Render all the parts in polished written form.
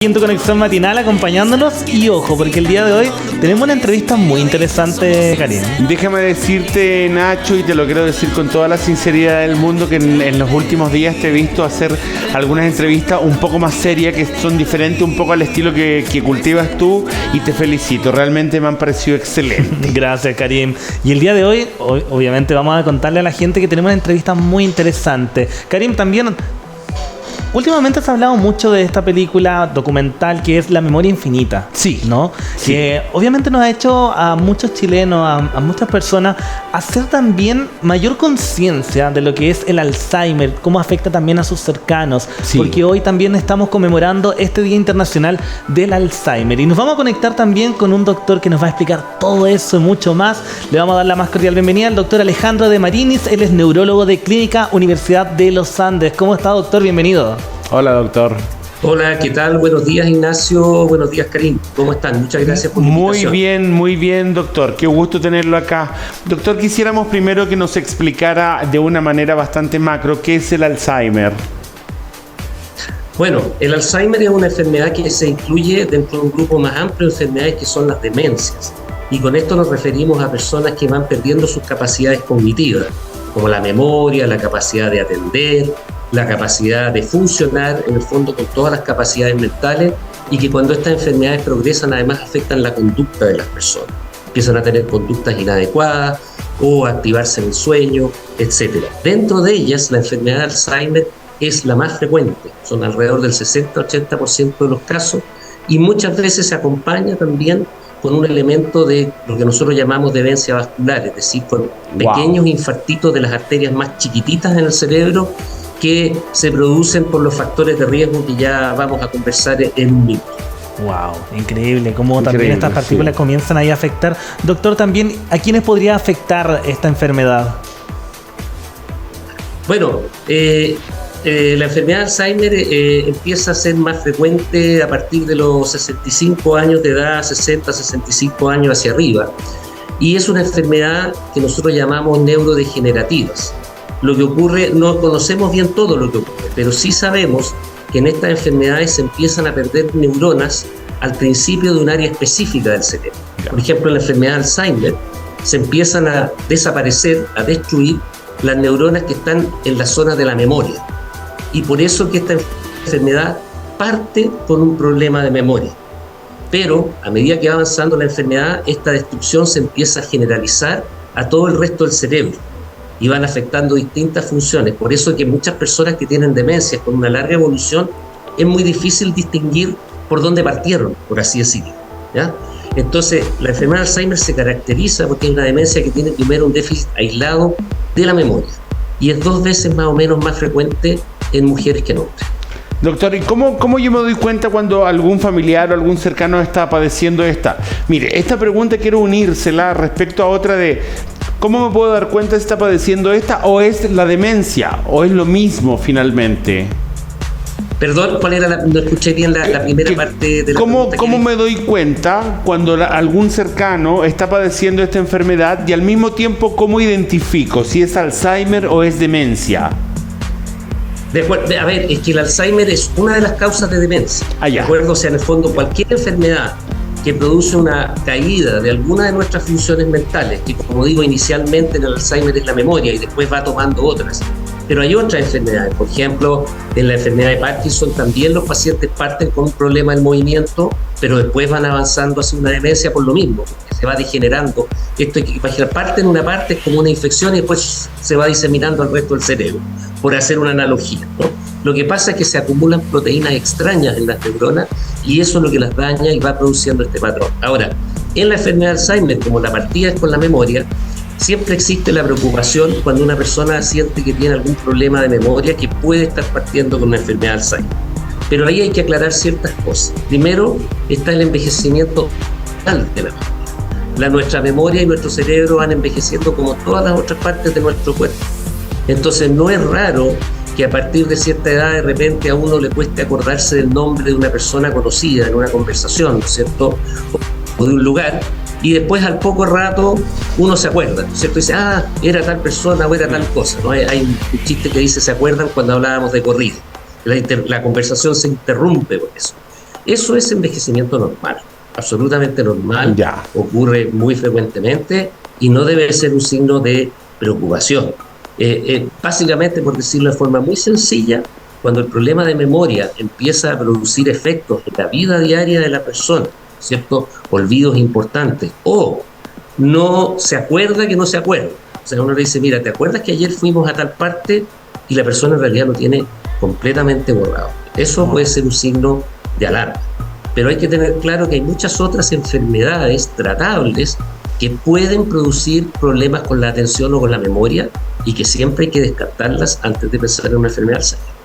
Quinto Conexión Matinal acompañándonos y ojo, porque el día de hoy tenemos una entrevista muy interesante, Karim. Déjame decirte, Nacho, y te lo quiero decir con toda la sinceridad del mundo, que en los últimos días te he visto hacer algunas entrevistas un poco más serias, que son diferentes un poco al estilo que cultivas tú, y te felicito, realmente me han parecido excelentes. Gracias, Karim. Y el día de hoy, obviamente vamos a contarle a la gente que tenemos una entrevista muy interesante. Karim, también... últimamente se ha hablado mucho de esta película documental que es La Memoria Infinita. Sí. ¿No? Sí. Que obviamente nos ha hecho a muchos chilenos, a muchas personas, hacer también mayor conciencia de lo que es el Alzheimer, cómo afecta también a sus cercanos. Sí. Porque hoy también estamos conmemorando este Día Internacional del Alzheimer. Y nos vamos a conectar también con un doctor que nos va a explicar todo eso y mucho más. Le vamos a dar la más cordial bienvenida al doctor Alejandro de Marinis. Él es neurólogo de Clínica Universidad de los Andes. ¿Cómo está, doctor? Bienvenido. Hola, doctor. Hola, ¿qué tal? Buenos días, Ignacio. Buenos días, Karim. ¿Cómo están? Muchas gracias por la invitación. Muy bien, doctor. Qué gusto tenerlo acá. Doctor, quisiéramos primero que nos explicara de una manera bastante macro qué es el Alzheimer. Bueno, el Alzheimer es una enfermedad que se incluye dentro de un grupo más amplio de enfermedades que son las demencias. Y con esto nos referimos a personas que van perdiendo sus capacidades cognitivas, como la memoria, la capacidad de atender, la capacidad de funcionar, en el fondo, con todas las capacidades mentales, y que cuando estas enfermedades progresan, además afectan la conducta de las personas. Empiezan a tener conductas inadecuadas o a activarse en el sueño, etc. Dentro de ellas, la enfermedad de Alzheimer es la más frecuente, son alrededor del 60-80% de los casos, y muchas veces se acompaña también con un elemento de lo que nosotros llamamos demencia vascular, es decir, con pequeños infartitos de las arterias más chiquititas en el cerebro, que se producen por los factores de riesgo que ya vamos a conversar en un minuto. Wow, increíble cómo también estas partículas comienzan ahí a afectar. Doctor, también, ¿a quiénes podría afectar esta enfermedad? Bueno, la enfermedad de Alzheimer empieza a ser más frecuente a partir de los 65 años de edad, 60, 65 años hacia arriba. Y es una enfermedad que nosotros llamamos neurodegenerativas. Lo que ocurre, no conocemos bien todo lo que ocurre, pero sí sabemos que en estas enfermedades se empiezan a perder neuronas al principio de un área específica del cerebro. Por ejemplo, en la enfermedad de Alzheimer se empiezan a desaparecer, a destruir las neuronas que están en la zona de la memoria. Y por eso que esta enfermedad parte con un problema de memoria. Pero a medida que va avanzando la enfermedad, esta destrucción se empieza a generalizar a todo el resto del cerebro y van afectando distintas funciones. Por eso que muchas personas que tienen demencias con una larga evolución es muy difícil distinguir por dónde partieron, por así decirlo, ¿ya? Entonces, la enfermedad de Alzheimer se caracteriza porque es una demencia que tiene primero un déficit aislado de la memoria y es 2 veces más o menos más frecuente en mujeres que en hombres. Doctor, ¿y cómo yo me doy cuenta cuando algún familiar o algún cercano está padeciendo esta? Mire, esta pregunta quiero unírsela respecto a otra de... ¿cómo me puedo dar cuenta si está padeciendo esta o es la demencia o es lo mismo finalmente? Perdón, ¿cuál era no escuché bien la primera parte de la pregunta? ¿Cómo me doy cuenta cuando algún cercano está padeciendo esta enfermedad y al mismo tiempo cómo identifico si es Alzheimer o es demencia? A ver, es que el Alzheimer es una de las causas de demencia. ¿De acuerdo? O sea, en el fondo, cualquier enfermedad que produce una caída de alguna de nuestras funciones mentales, que como digo inicialmente en el Alzheimer es la memoria y después va tomando otras. Pero hay otras enfermedades, por ejemplo, en la enfermedad de Parkinson también los pacientes parten con un problema del movimiento, pero después van avanzando hacia una demencia por lo mismo, porque se va degenerando. Esto hay que imaginar, parte en una parte es como una infección y después se va diseminando al resto del cerebro, por hacer una analogía, ¿no? Lo que pasa es que se acumulan proteínas extrañas en las neuronas y eso es lo que las daña y va produciendo este patrón. Ahora, en la enfermedad de Alzheimer, como la partida es con la memoria, siempre existe la preocupación cuando una persona siente que tiene algún problema de memoria que puede estar partiendo con una enfermedad de Alzheimer. Pero ahí hay que aclarar ciertas cosas. Primero, está el envejecimiento total de la memoria. Nuestra memoria y nuestro cerebro van envejeciendo como todas las otras partes de nuestro cuerpo. Entonces no es raro que a partir de cierta edad de repente a uno le cueste acordarse del nombre de una persona conocida en una conversación, ¿no es cierto? O de un lugar, y después al poco rato uno se acuerda, ¿no es cierto? Y dice, era tal persona o era tal cosa, ¿no? Hay un chiste que dice, ¿se acuerdan cuando hablábamos de corrida? La conversación se interrumpe por eso. Eso es envejecimiento normal, absolutamente normal, ocurre muy frecuentemente y no debe ser un signo de preocupación. Básicamente, por decirlo de forma muy sencilla, cuando el problema de memoria empieza a producir efectos en la vida diaria de la persona, ¿cierto? Olvidos importantes, o no se acuerda que no se acuerda. O sea, uno le dice, mira, ¿te acuerdas que ayer fuimos a tal parte? Y la persona en realidad lo tiene completamente borrado. Eso puede ser un signo de alarma. Pero hay que tener claro que hay muchas otras enfermedades tratables que pueden producir problemas con la atención o con la memoria y que siempre hay que descartarlas antes de pensar en una enfermedad de Alzheimer.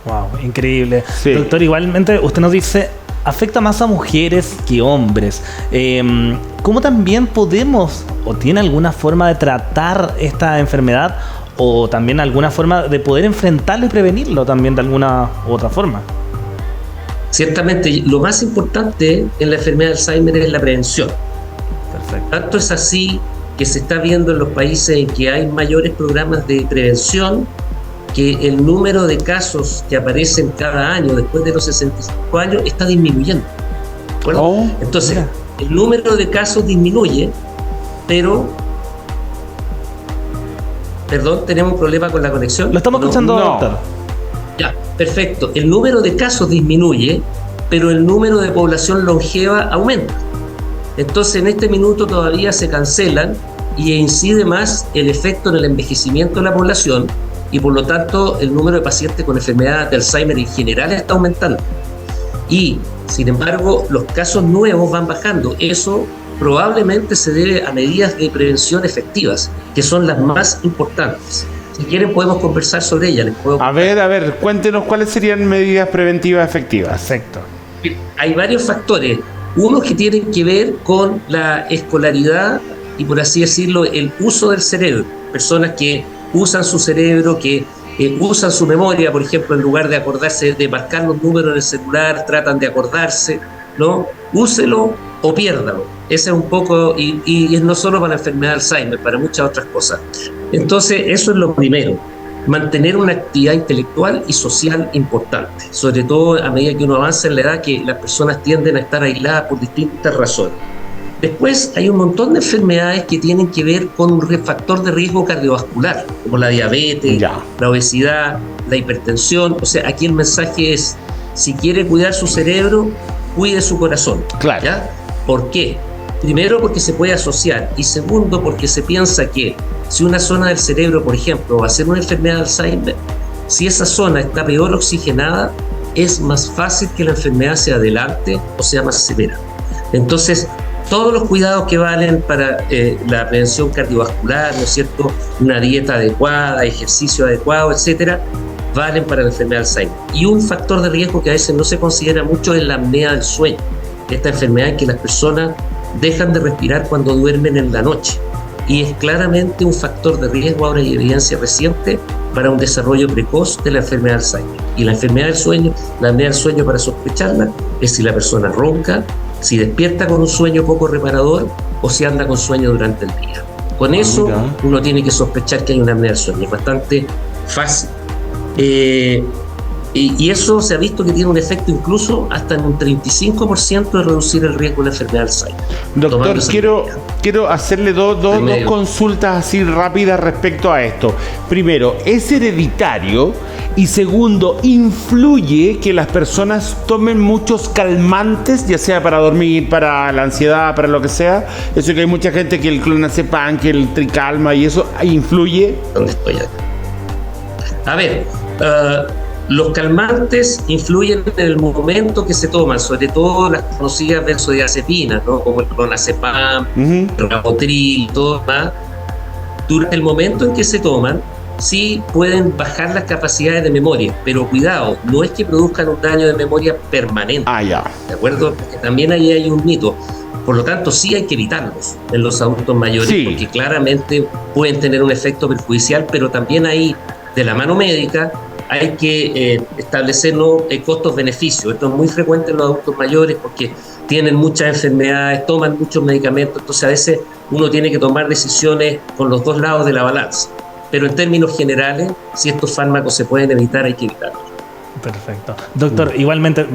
Wow, increíble. Sí. Doctor, igualmente usted nos dice, afecta más a mujeres que hombres. ¿Cómo también podemos, o tiene alguna forma de tratar esta enfermedad, o también alguna forma de poder enfrentarlo y prevenirlo también de alguna u otra forma? Ciertamente, lo más importante en la enfermedad de Alzheimer es la prevención. Perfecto. Tanto es así que se está viendo en los países en que hay mayores programas de prevención, que el número de casos que aparecen cada año después de los 65 años está disminuyendo. Bueno, entonces, el número de casos disminuye, pero... Perdón, ¿tenemos un problema con la conexión? Lo estamos escuchando, doctor. Ya, perfecto. El número de casos disminuye, pero el número de población longeva aumenta. Entonces, en este minuto todavía se cancelan y incide más el efecto en el envejecimiento de la población, y por lo tanto el número de pacientes con enfermedad de Alzheimer en general está aumentando. Y, sin embargo, los casos nuevos van bajando. Eso probablemente se debe a medidas de prevención efectivas, que son las más importantes. Si quieren podemos conversar sobre ellas. A ver, cuéntenos cuáles serían medidas preventivas efectivas. Perfecto. Hay varios factores. Unos que tienen que ver con la escolaridad y, por así decirlo, el uso del cerebro. Personas que usan su cerebro, que usan su memoria, por ejemplo, en lugar de acordarse, de marcar los números en el celular, tratan de acordarse, ¿no? Úselo o piérdalo. Ese es un poco, y es no solo para la enfermedad de Alzheimer, para muchas otras cosas. Entonces, eso es lo primero. Mantener una actividad intelectual y social importante, sobre todo a medida que uno avanza en la edad, que las personas tienden a estar aisladas por distintas razones. Después hay un montón de enfermedades que tienen que ver con un factor de riesgo cardiovascular, como la diabetes, la obesidad, la hipertensión. O sea, aquí el mensaje es, si quiere cuidar su cerebro, cuide su corazón. Claro. ¿Ya? ¿Por qué? Primero, porque se puede asociar, y segundo, porque se piensa que si una zona del cerebro, por ejemplo, va a ser una enfermedad de Alzheimer, si esa zona está peor oxigenada, es más fácil que la enfermedad se adelante o sea más severa. Entonces, todos los cuidados que valen para la prevención cardiovascular, ¿no es cierto?, una dieta adecuada, ejercicio adecuado, etcétera, valen para la enfermedad de Alzheimer. Y un factor de riesgo que a veces no se considera mucho es la apnea del sueño, esta enfermedad en que las personas dejan de respirar cuando duermen en la noche. Y es claramente un factor de riesgo, ahora hay evidencia reciente, para un desarrollo precoz de la enfermedad de Alzheimer. Y la enfermedad del sueño, la apnea del sueño, para sospecharla, es si la persona ronca, si despierta con un sueño poco reparador o si anda con sueño durante el día. Con eso uno tiene que sospechar que hay una apnea del sueño. Es bastante fácil. Y eso se ha visto que tiene un efecto incluso hasta en un 35% de reducir el riesgo de la enfermedad de Alzheimer. Doctor, quiero hacerle dos consultas así rápidas respecto a esto. Primero, ¿es hereditario? Y segundo, ¿influye que las personas tomen muchos calmantes, ya sea para dormir, para la ansiedad, para lo que sea? Eso que hay mucha gente que el clonazepam, que el tricalma y eso, ¿influye? ¿Dónde estoy acá? A ver, los calmantes influyen en el momento que se toman, sobre todo las conocidas benzodiazepinas, ¿no?, como el clonazepam, el Rivotril, todo más. Durante el momento en que se toman, sí pueden bajar las capacidades de memoria, pero cuidado, no es que produzcan un daño de memoria permanente. ¿De acuerdo? Porque también ahí hay un mito. Por lo tanto, sí hay que evitarlos en los adultos mayores, porque claramente pueden tener un efecto perjudicial, pero también ahí, de la mano médica, hay que establecer costos-beneficios. Esto es muy frecuente en los adultos mayores porque tienen muchas enfermedades, toman muchos medicamentos, entonces a veces uno tiene que tomar decisiones con los dos lados de la balanza. Pero en términos generales, si estos fármacos se pueden evitar, hay que evitarlos. Perfecto. Doctor, igualmente,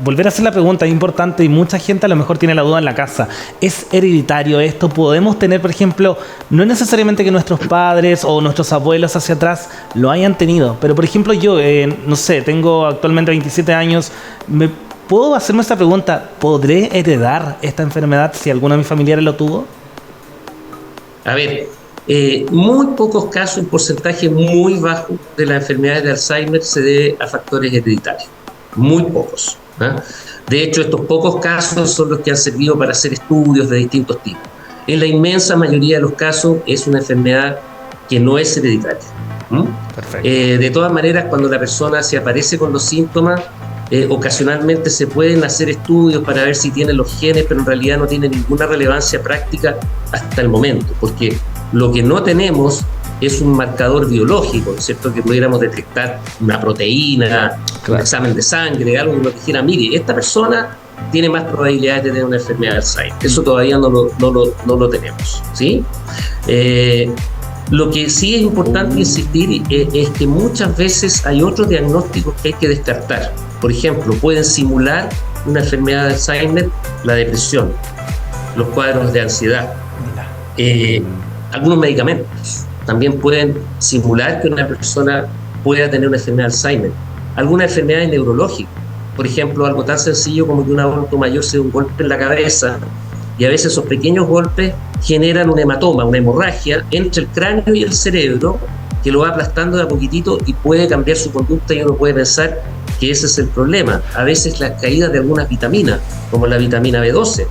volver a hacer la pregunta es importante y mucha gente a lo mejor tiene la duda en la casa. ¿Es hereditario esto? ¿Podemos tener, por ejemplo, no es necesariamente que nuestros padres o nuestros abuelos hacia atrás lo hayan tenido, pero por ejemplo yo, no sé, tengo actualmente 27 años, ¿puedo hacerme esta pregunta? ¿Podré heredar esta enfermedad si alguno de mis familiares lo tuvo? A ver, muy pocos casos, un porcentaje muy bajo de las enfermedades de Alzheimer se debe a factores hereditarios. Muy pocos. De hecho, estos pocos casos son los que han servido para hacer estudios de distintos tipos. En la inmensa mayoría de los casos es una enfermedad que no es hereditaria. Perfecto. De todas maneras, cuando la persona se aparece con los síntomas, ocasionalmente se pueden hacer estudios para ver si tiene los genes, pero en realidad no tiene ninguna relevancia práctica hasta el momento, porque lo que no tenemos es un marcador biológico, ¿no es cierto? Que pudiéramos detectar una proteína, un examen de sangre, algo que nos dijera, mire, esta persona tiene más probabilidades de tener una enfermedad de Alzheimer. Eso todavía no lo tenemos, ¿sí? Lo que sí es importante insistir es que muchas veces hay otros diagnósticos que hay que descartar. Por ejemplo, pueden simular una enfermedad de Alzheimer, la depresión, los cuadros de ansiedad. Algunos medicamentos también pueden simular que una persona pueda tener una enfermedad de Alzheimer. Algunas enfermedades neurológicas, por ejemplo, algo tan sencillo como que un adulto mayor se dé un golpe en la cabeza y a veces esos pequeños golpes generan un hematoma, una hemorragia entre el cráneo y el cerebro que lo va aplastando de a poquitito y puede cambiar su conducta y uno puede pensar que ese es el problema. A veces las caídas de algunas vitaminas, como la vitamina B12,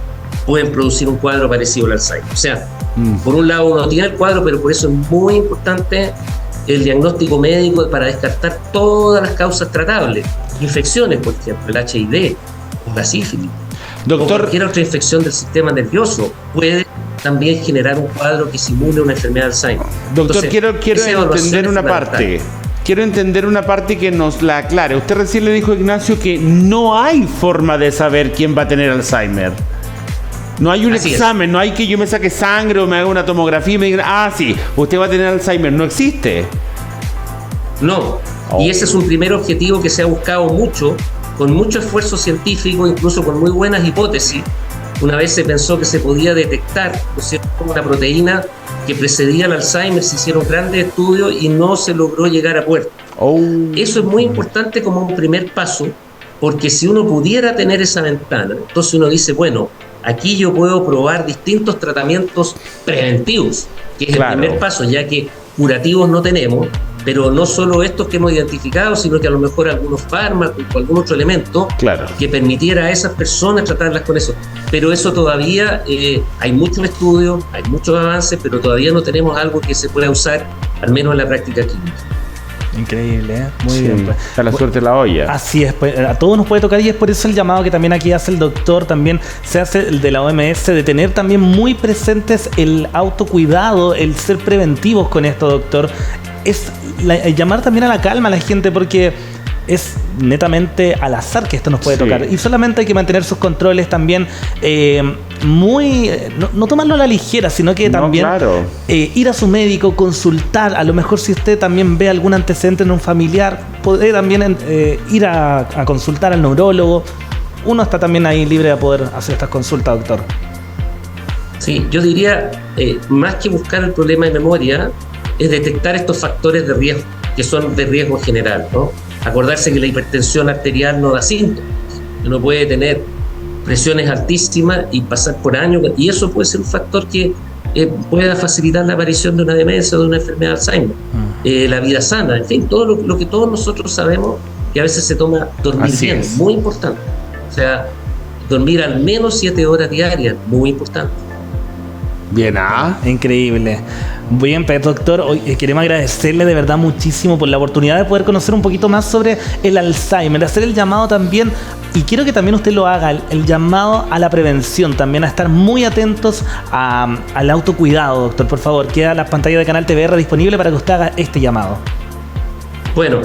pueden producir un cuadro parecido al Alzheimer. O sea, por un lado uno tiene el cuadro, pero por eso es muy importante el diagnóstico médico para descartar todas las causas tratables. Infecciones, por ejemplo, el HIV, la sífilis, doctor, o cualquier otra infección del sistema nervioso puede también generar un cuadro que simule una enfermedad de Alzheimer. Doctor, entonces, quiero entender una parte. Quiero entender una parte que nos la aclare. Usted recién le dijo a Ignacio que no hay forma de saber quién va a tener Alzheimer. No hay un examen, no hay que yo me saque sangre o me haga una tomografía y me digan, sí, usted va a tener Alzheimer. No existe. No. Y ese es un primer objetivo que se ha buscado mucho, con mucho esfuerzo científico, incluso con muy buenas hipótesis. Una vez se pensó que se podía detectar, ¿no es cierto?, una proteína que precedía al Alzheimer, se hicieron grandes estudios y no se logró llegar a puerto. Eso es muy importante como un primer paso, porque si uno pudiera tener esa ventana, entonces uno dice, bueno, aquí yo puedo probar distintos tratamientos preventivos, que es el primer paso, ya que curativos no tenemos, pero no solo estos que hemos identificado, sino que a lo mejor algunos fármacos o algún otro elemento que permitiera a esas personas tratarlas con eso. Pero eso todavía, hay muchos estudios, hay muchos avances, pero todavía no tenemos algo que se pueda usar, al menos en la práctica clínica. Increíble, ¿eh? Muy bien. Pues. Está la suerte de la olla. Así es, pues, a todos nos puede tocar y es por eso el llamado que también aquí hace el doctor, también se hace el de la OMS, de tener también muy presentes el autocuidado, el ser preventivos con esto, doctor. Es llamar también a la calma a la gente porque es netamente al azar que esto nos puede tocar y solamente hay que mantener sus controles también no tomarlo a la ligera, sino que también ir a su médico, consultar, a lo mejor si usted también ve algún antecedente en un familiar, puede también ir a consultar al neurólogo. Uno está también ahí libre de poder hacer estas consultas, doctor. Sí, yo diría, más que buscar el problema de memoria, es detectar estos factores de riesgo, que son de riesgo general, ¿no? Acordarse que la hipertensión arterial no da síntomas. Uno puede tener presiones altísimas y pasar por años, y eso puede ser un factor que pueda facilitar la aparición de una demencia o de una enfermedad de Alzheimer. La vida sana, en fin, todo lo que todos nosotros sabemos, que a veces se toma dormir bien, muy importante. O sea, dormir al menos 7 horas diarias, muy importante. Bien, increíble. Bien, pues, doctor, hoy queremos agradecerle de verdad muchísimo por la oportunidad de poder conocer un poquito más sobre el Alzheimer, hacer el llamado también, y quiero que también usted lo haga, el llamado a la prevención, también a estar muy atentos al autocuidado, doctor, por favor. Queda la pantalla de Canal TVR disponible para que usted haga este llamado. Bueno,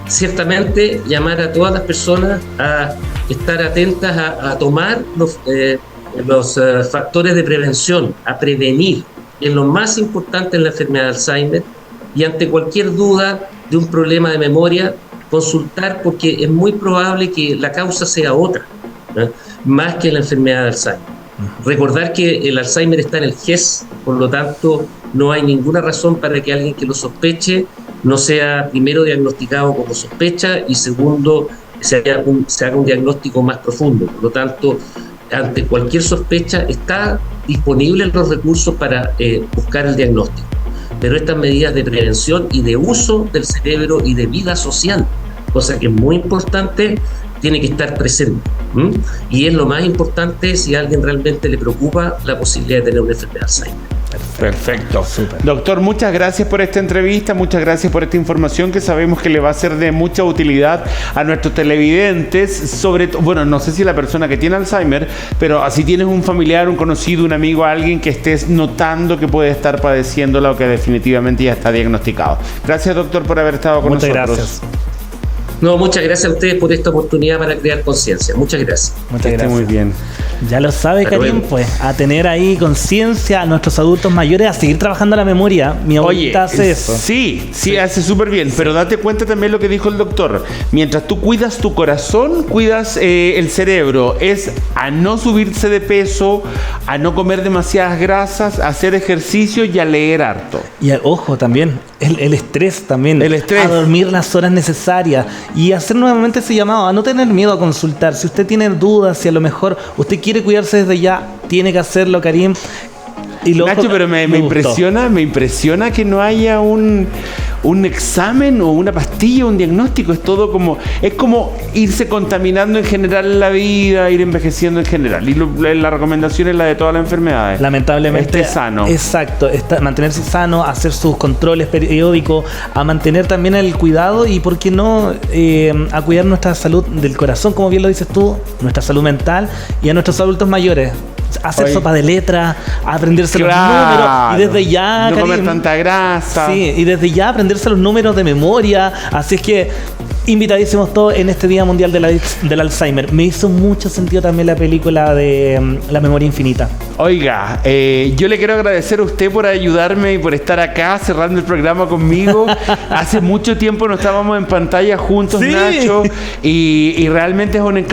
ciertamente llamar a todas las personas a estar atentas a tomar los factores de prevención, a prevenir, es lo más importante en la enfermedad de Alzheimer, y ante cualquier duda de un problema de memoria, consultar porque es muy probable que la causa sea otra, ¿no? Más que la enfermedad de Alzheimer. Recordar que el Alzheimer está en el GES, por lo tanto no hay ninguna razón para que alguien que lo sospeche no sea primero diagnosticado como sospecha y segundo se haga un diagnóstico más profundo. Por lo tanto, ante cualquier sospecha está disponibles los recursos para buscar el diagnóstico. Pero estas medidas de prevención y de uso del cerebro y de vida social, cosa que es muy importante, tiene que estar presente. Y es lo más importante si a alguien realmente le preocupa la posibilidad de tener una enfermedad de Alzheimer. Perfecto. Super. Doctor, muchas gracias por esta entrevista, muchas gracias por esta información que sabemos que le va a ser de mucha utilidad a nuestros televidentes, sobre todo, bueno, no sé si la persona que tiene Alzheimer, pero si tienes un familiar, un conocido, un amigo, alguien que estés notando que puede estar padeciéndola o que definitivamente ya está diagnosticado. Gracias, doctor, por haber estado con nosotros. Muchas gracias. No, muchas gracias a ustedes por esta oportunidad para crear conciencia. Muchas gracias. Muchas gracias. Muy bien. Ya lo sabe, Karim, pues, a tener ahí conciencia a nuestros adultos mayores, a seguir trabajando la memoria. Mi abuelita hace eso. Sí, hace súper bien, pero date cuenta también lo que dijo el doctor. Mientras tú cuidas tu corazón, cuidas el cerebro. Es a no subirse de peso, a no comer demasiadas grasas, a hacer ejercicio y a leer harto. Y ojo, también, el estrés también. El estrés. A dormir las horas necesarias y hacer nuevamente ese llamado, a no tener miedo a consultar. Si usted tiene dudas, si a lo mejor usted quiere cuidarse desde ya, tiene que hacerlo, Karim. Y Nacho, pero me impresiona que no haya un examen o una pastilla, un diagnóstico. Es todo como irse contaminando en general en la vida, ir envejeciendo en general. Y la recomendación es la de todas las enfermedades. Lamentablemente. Esté sano. Exacto. Mantenerse sano, hacer sus controles periódicos, a mantener también el cuidado y, ¿por qué no?, a cuidar nuestra salud del corazón, como bien lo dices tú, nuestra salud mental y a nuestros adultos mayores. Hacer sopa de letras, aprenderse los números y desde ya, no comer tanta grasa. Sí, y desde ya aprenderse los números de memoria. Así es que invitadísimos todos en este Día Mundial del Alzheimer. Me hizo mucho sentido también la película de La Memoria Infinita. Oiga, yo le quiero agradecer a usted por ayudarme y por estar acá cerrando el programa conmigo. Hace mucho tiempo no estábamos en pantalla juntos, sí. Nacho, y realmente es un encanto